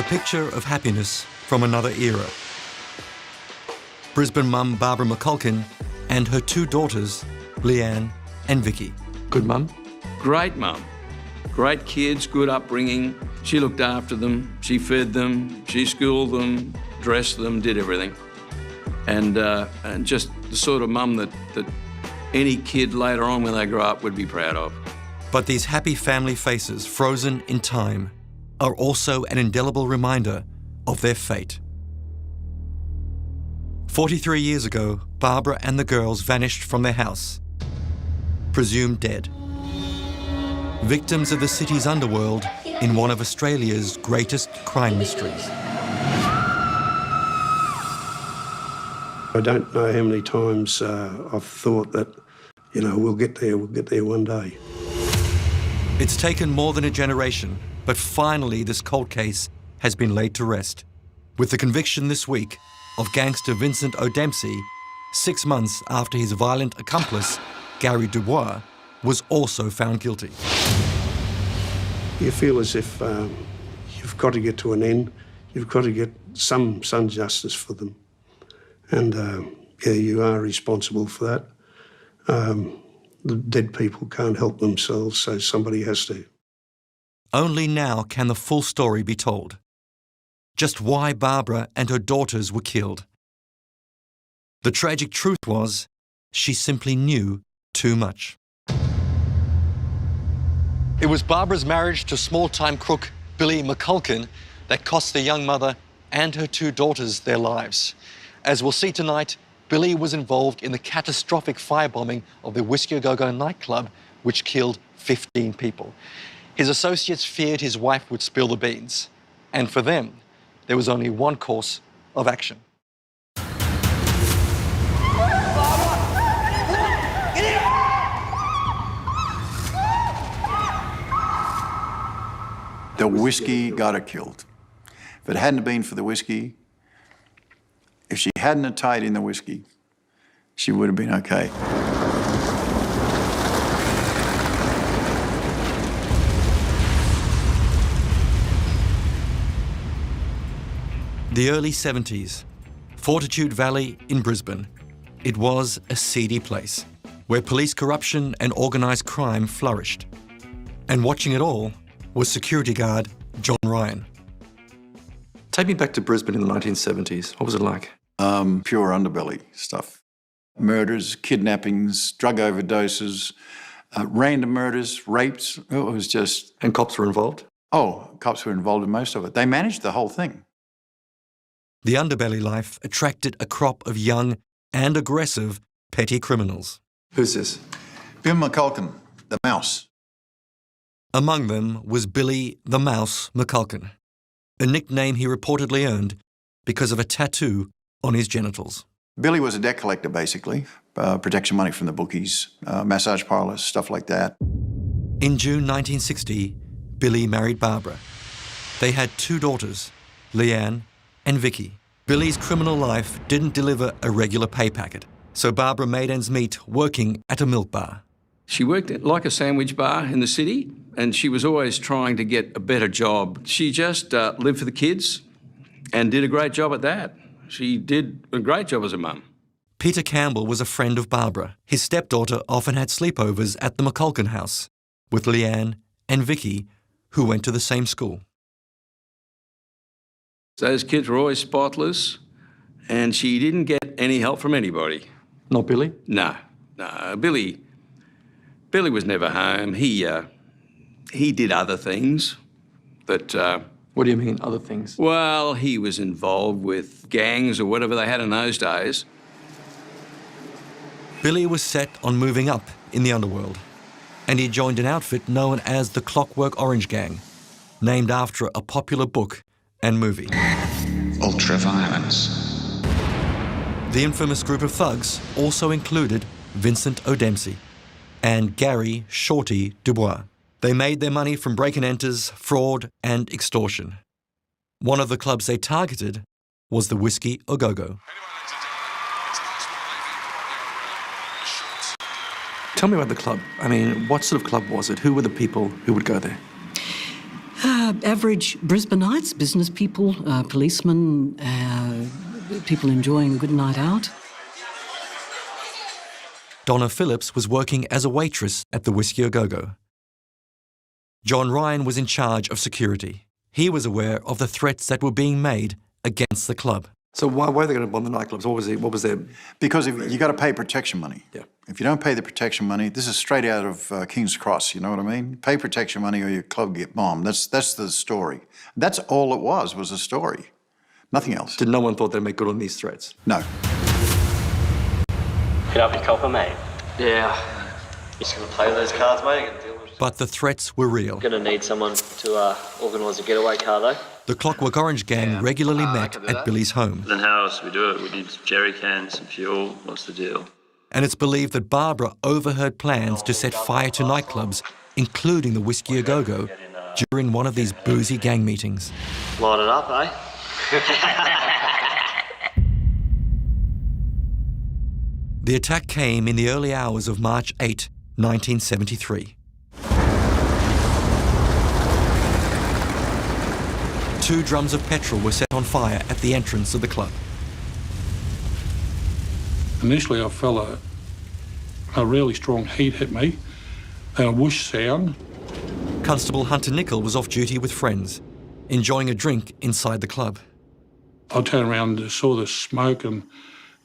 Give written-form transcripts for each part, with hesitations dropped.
picture of happiness from another era. Brisbane mum Barbara McCulkin and her two daughters, Leanne and Vicki. Good mum? Great mum. Great kids, good upbringing. She looked after them, she fed them, she schooled them, dressed them, did everything. And just the sort of mum that any kid later on when they grow up would be proud of. But these happy family faces, frozen in time, are also an indelible reminder of their fate. 43 years ago, Barbara and the girls vanished from their house, presumed dead. Victims of the city's underworld in one of Australia's greatest crime mysteries. I don't know how many times I've thought that, you know, we'll get there one day. It's taken more than a generation, but finally this cold case has been laid to rest, with the conviction this week of gangster Vincent O'Dempsey, 6 months after his violent accomplice, Gary Dubois, was also found guilty. You feel as if you've got to get to an end, you've got to get some justice for them. And yeah, you are responsible for that. The dead people can't help themselves, so somebody has to. Only now can the full story be told. Just why Barbara and her daughters were killed. The tragic truth was, she simply knew too much. It was Barbara's marriage to small-time crook Billy McCulkin that cost the young mother and her two daughters their lives. As we'll see tonight, Billy was involved in the catastrophic firebombing of the Whiskey A Go Go nightclub, which killed 15 people. His associates feared his wife would spill the beans, and for them, there was only one course of action. The whiskey got her killed. If it hadn't been for the whiskey, if she hadn't have tied in the whiskey, she would have been okay. The early 70s, Fortitude Valley in Brisbane. It was a seedy place where police corruption and organised crime flourished. And watching it all was security guard John Ryan. Take me back to Brisbane in the 1970s. What was it like? Pure underbelly stuff. Murders, kidnappings, drug overdoses, random murders, rapes. It was just... And cops were involved? Oh, cops were involved in most of it. They managed the whole thing. The underbelly life attracted a crop of young and aggressive petty criminals. Who's this? Bill McCulkin, the mouse. Among them was Billy the Mouse McCulkin, a nickname he reportedly earned because of a tattoo on his genitals. Billy was a debt collector, basically. Protection money from the bookies, massage parlours, stuff like that. In June 1960, Billy married Barbara. They had two daughters, Leanne and Vicki. Billy's criminal life didn't deliver a regular pay packet, so Barbara made ends meet working at a milk bar. She worked at like a sandwich bar in the city, and she was always trying to get a better job. She just lived for the kids and did a great job at that. She did a great job as a mum. Peter Campbell was a friend of Barbara. His stepdaughter often had sleepovers at the McCulkin house with Leanne and Vicki, who went to the same school. Those kids were always spotless, and she didn't get any help from anybody. Not Billy? No. Billy was never home. He did other things that... What do you mean, other things? Well, he was involved with gangs or whatever they had in those days. Billy was set on moving up in the underworld, and he joined an outfit known as the Clockwork Orange Gang, named after a popular book and movie. Ultra-violence. The infamous group of thugs also included Vincent O'Dempsey and Gary Shorty Dubois. They made their money from break-and-enters, fraud and extortion. One of the clubs they targeted was the Whiskey A Go Go. Tell me about the club. I mean, what sort of club was it? Who were the people who would go there? Average Brisbaneites, business people, policemen, people enjoying a good night out. Donna Phillips was working as a waitress at the Whiskey A Go-Go. John Ryan was in charge of security. He was aware of the threats that were being made against the club. So why are they going to bomb the nightclubs? What was their... Because if you got to pay protection money. Yeah. If you don't pay the protection money, this is straight out of King's Cross, you know what I mean? Pay protection money or your club get bombed. That's the story. That's all it was a story. Nothing else. Did no one thought they'd make good on these threats? No. Get up your copper, mate. Yeah. Just gonna play those cards, mate. And deal with it. But the threats were real. Gonna need someone to organise a getaway car, though. The Clockwork Orange gang regularly met at Billy's home. Then how else do we do it? We need jerry cans, some fuel. What's the deal? And it's believed that Barbara overheard plans to set fire to nightclubs, including the Whiskey A Go-Go, during one of these boozy gang meetings. Light it up, eh? The attack came in the early hours of March 8, 1973. 2 drums of petrol were set on fire at the entrance of the club. Initially, I felt a really strong heat hit me, and a whoosh sound. Constable Hunter Nicol was off duty with friends, enjoying a drink inside the club. I turned around and saw the smoke and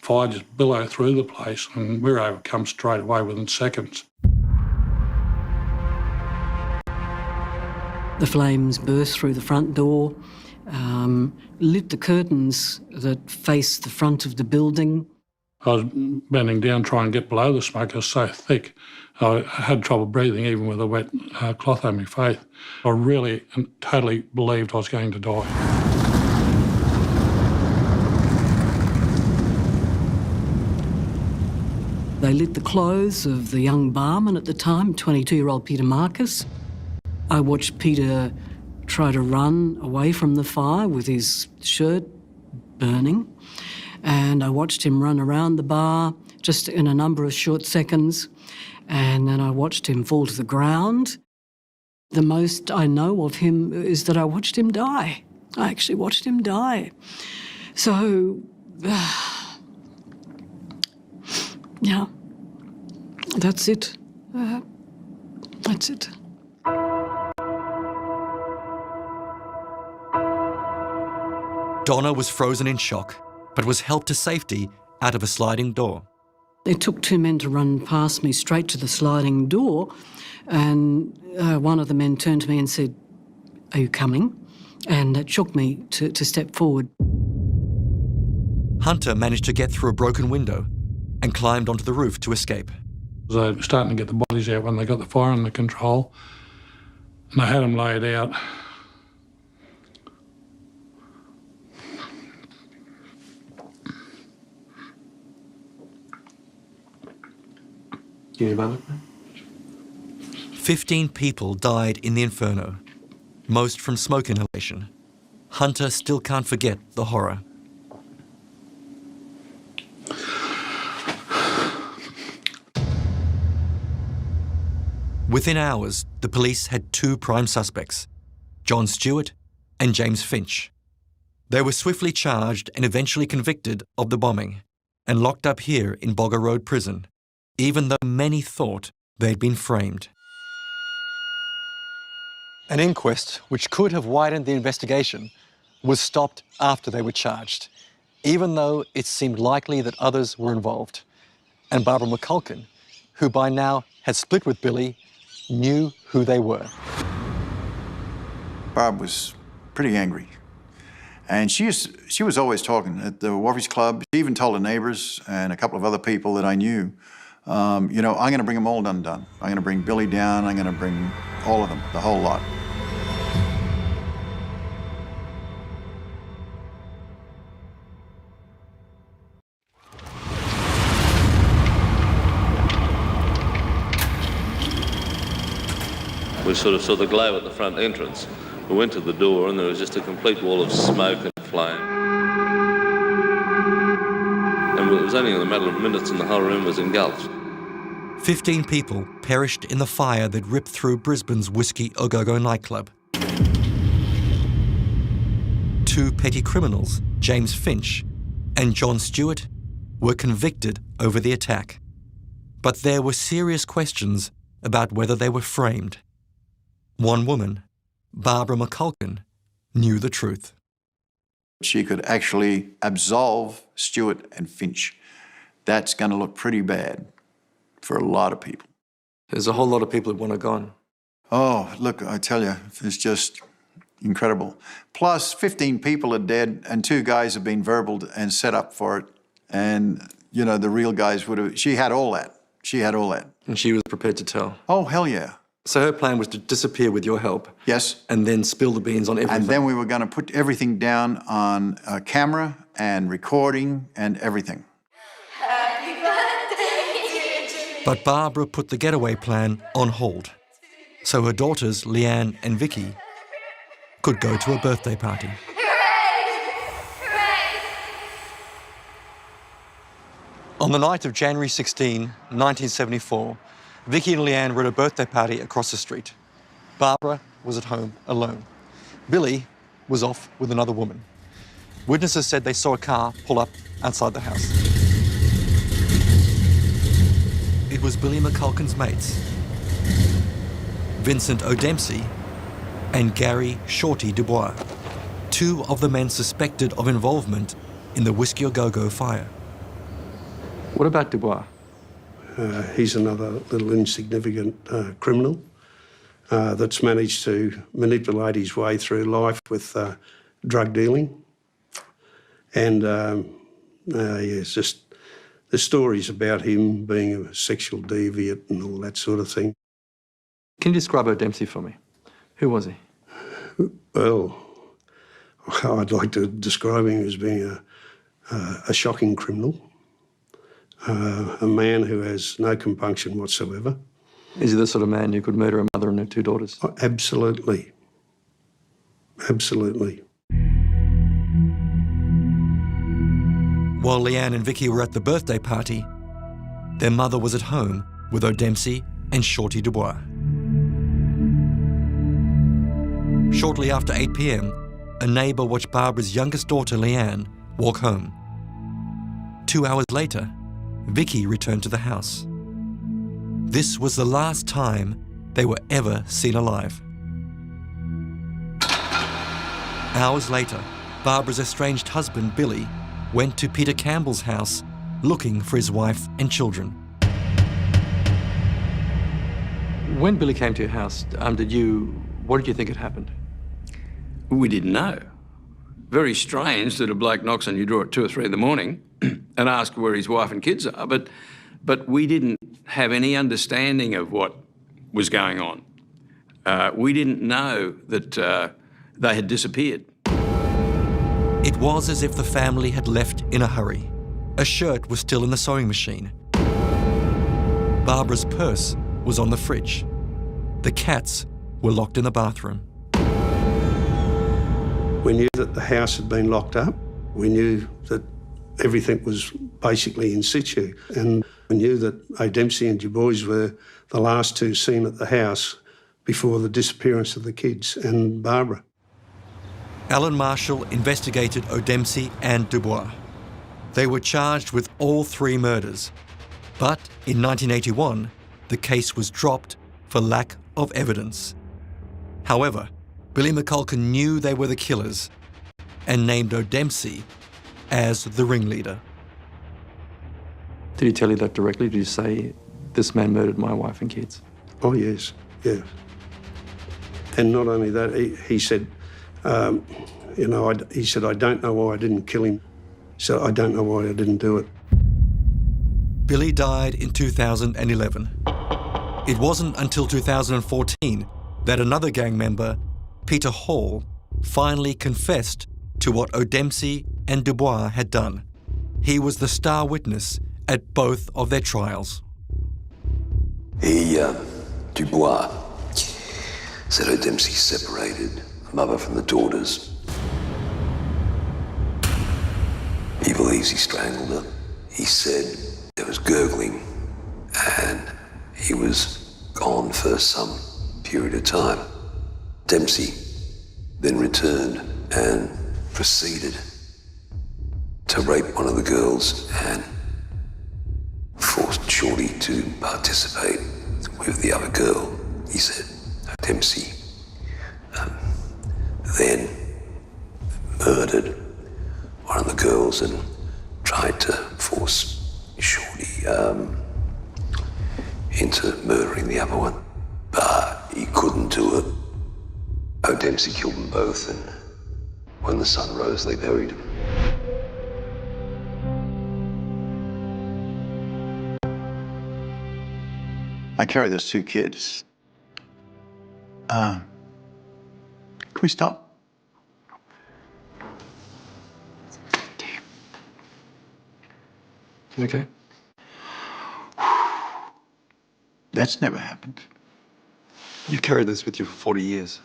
fire just billow through the place, and we were overcome straight away within seconds. The flames burst through the front door, lit the curtains that faced the front of the building. I was bending down trying to get below the smoke. It was so thick. I had trouble breathing even with a wet cloth over my face. I really and totally believed I was going to die. They lit the clothes of the young barman at the time, 22-year-old Peter Marcus. I watched Peter try to run away from the fire with his shirt burning, and I watched him run around the bar just in a number of short seconds, and then I watched him fall to the ground. The most I know of him is that I watched him die. I actually watched him die. So, yeah, that's it. That's it. Donna was frozen in shock, but was helped to safety out of a sliding door. It took 2 men to run past me straight to the sliding door, and one of the men turned to me and said, "Are you coming?" And it shook me to step forward. Hunter managed to get through a broken window and climbed onto the roof to escape. They were starting to get the bodies out when they got the fire under control, and they had them laid out. Can you remember? 15 people died in the inferno, most from smoke inhalation. Hunter still can't forget the horror. Within hours, the police had 2 prime suspects, John Stewart and James Finch. They were swiftly charged and eventually convicted of the bombing and locked up here in Bogger Road Prison, even though many thought they'd been framed. An inquest, which could have widened the investigation, was stopped after they were charged, even though it seemed likely that others were involved. And Barbara McCulkin, who by now had split with Billy, knew who they were. Barb was pretty angry. And she was always talking at the Warfies Club. She even told her neighbours and a couple of other people that I knew, you know, I'm going to bring them all undone. I'm going to bring Billy down. I'm going to bring all of them, the whole lot. We sort of saw the glow at the front entrance. We went to the door and there was just a complete wall of smoke and flame. And it was only in a matter of minutes and the whole room was engulfed. 15 people perished in the fire that ripped through Brisbane's Whiskey A Go-Go nightclub. two petty criminals, James Finch and John Stewart, were convicted over the attack. But there were serious questions about whether they were framed. One woman, Barbara McCulkin, knew the truth. She could actually absolve Stewart and Finch. That's going to look pretty bad for a lot of people. There's a whole lot of people who want her gone. Oh, look, I tell you, it's just incredible. Plus, 15 people are dead and 2 guys have been verbaled and set up for it. And, you know, the real guys would have... She had all that. She had all that. And she was prepared to tell. Oh, hell yeah. So her plan was to disappear with your help. Yes. And then spill the beans on everything. And then we were going to put everything down on camera and recording and everything. But Barbara put the getaway plan on hold, so her daughters, Leanne and Vicki, could go to a birthday party. On the night of January 16, 1974, Vicki and Leanne were at a birthday party across the street. Barbara was at home alone. Billy was off with another woman. Witnesses said they saw a car pull up outside the house. It was Billy McCulkin's mates, Vincent O'Dempsey and Gary Shorty Dubois, 2 of the men suspected of involvement in the Whiskey A Go Go fire. What about Dubois? He's another little insignificant criminal that's managed to manipulate his way through life with drug dealing. And it's just the stories about him being a sexual deviant and all that sort of thing. Can you describe O'Dempsey for me? Who was he? Well, I'd like to describe him as being a shocking criminal. A man who has no compunction whatsoever. Is he the sort of man who could murder a mother and her 2 daughters? Oh, absolutely. Absolutely. While Leanne and Vicki were at the birthday party, their mother was at home with O'Dempsey and Shorty Dubois. Shortly after 8 p.m, a neighbour watched Barbara's youngest daughter, Leanne, walk home. 2 hours later, Vicki returned to the house. This was the last time they were ever seen alive. Hours later, Barbara's estranged husband, Billy, went to Peter Campbell's house looking for his wife and children. When Billy came to your house, what did you think had happened? We didn't know. Very strange that a bloke knocks on your door at 2 or 3 in the morning and asks where his wife and kids are, but we didn't have any understanding of what was going on. We didn't know that they had disappeared. It was as if the family had left in a hurry. A shirt was still in the sewing machine. Barbara's purse was on the fridge. The cats were locked in the bathroom. We knew that the house had been locked up. We knew that everything was basically in situ. And we knew that O'Dempsey and Dubois were the last 2 seen at the house before the disappearance of the kids and Barbara. Alan Marshall investigated O'Dempsey and Dubois. They were charged with all 3 murders. But in 1981, the case was dropped for lack of evidence. However, Billy McCulkin knew they were the killers and named O'Dempsey as the ringleader. Did he tell you that directly? Did he say, this man murdered my wife and kids? Oh, yes, yeah. And not only that, he said, he said, I don't know why I didn't kill him. So I don't know why I didn't do it. Billy died in 2011. It wasn't until 2014 that another gang member, Peter Hall, finally confessed to what O'Dempsey and Dubois had done. He was the star witness at both of their trials. Dubois said O'Dempsey separated the mother from the daughters. He believes he strangled her. He said there was gurgling and he was gone for some period of time. Dempsey then returned and proceeded to rape one of the girls and forced Shorty to participate with the other girl, he said, Dempsey. Then murdered one of the girls and tried to force Shorty into murdering the other one. But he couldn't do it. Dempsey killed them both, and when the sun rose, they buried him. I carry those 2 kids. Can we stop? Damn. You okay? That's never happened. You carried this with you for 40 years.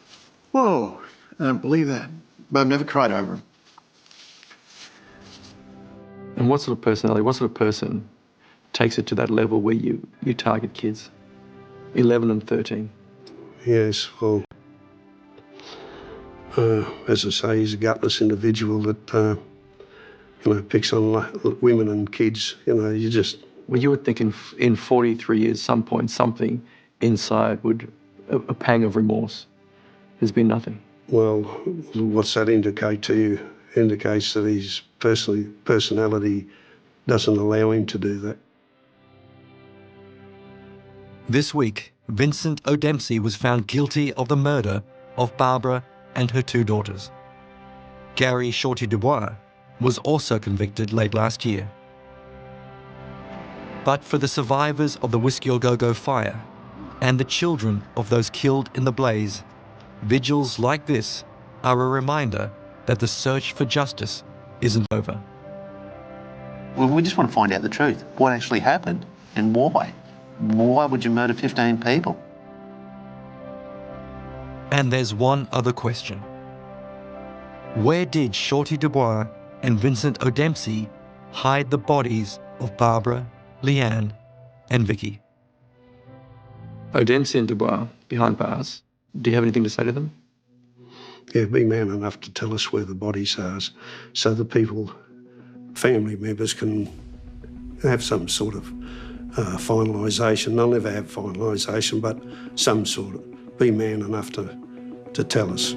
Whoa, I don't believe that. But I've never cried over him. And what sort of personality, what sort of person takes it to that level where you target kids? 11 and 13. Yes, well, as I say, he's a gutless individual that, picks on women and kids. You just... Well, you would think in 43 years, some point, something inside would, a pang of remorse. There's been nothing. Well, what's that indicate to you? Indicates that his personality doesn't allow him to do that. This week, Vincent O'Dempsey was found guilty of the murder of Barbara and her 2 daughters. Gary Shorty Dubois was also convicted late last year. But for the survivors of the Whiskey Au Go-Go fire and the children of those killed in the blaze, vigils like this are a reminder that the search for justice isn't over. Well, we just want to find out the truth. What actually happened and why? Why would you murder 15 people? And there's one other question. Where did Shorty Dubois and Vincent O'Dempsey hide the bodies of Barbara, Leanne, and Vicki? O'Dempsey and Dubois, behind bars. Do you have anything to say to them? Yeah, be man enough to tell us where the bodies are so the people, family members, can have some sort of finalisation. They'll never have finalisation, but some sort of, be man enough to tell us.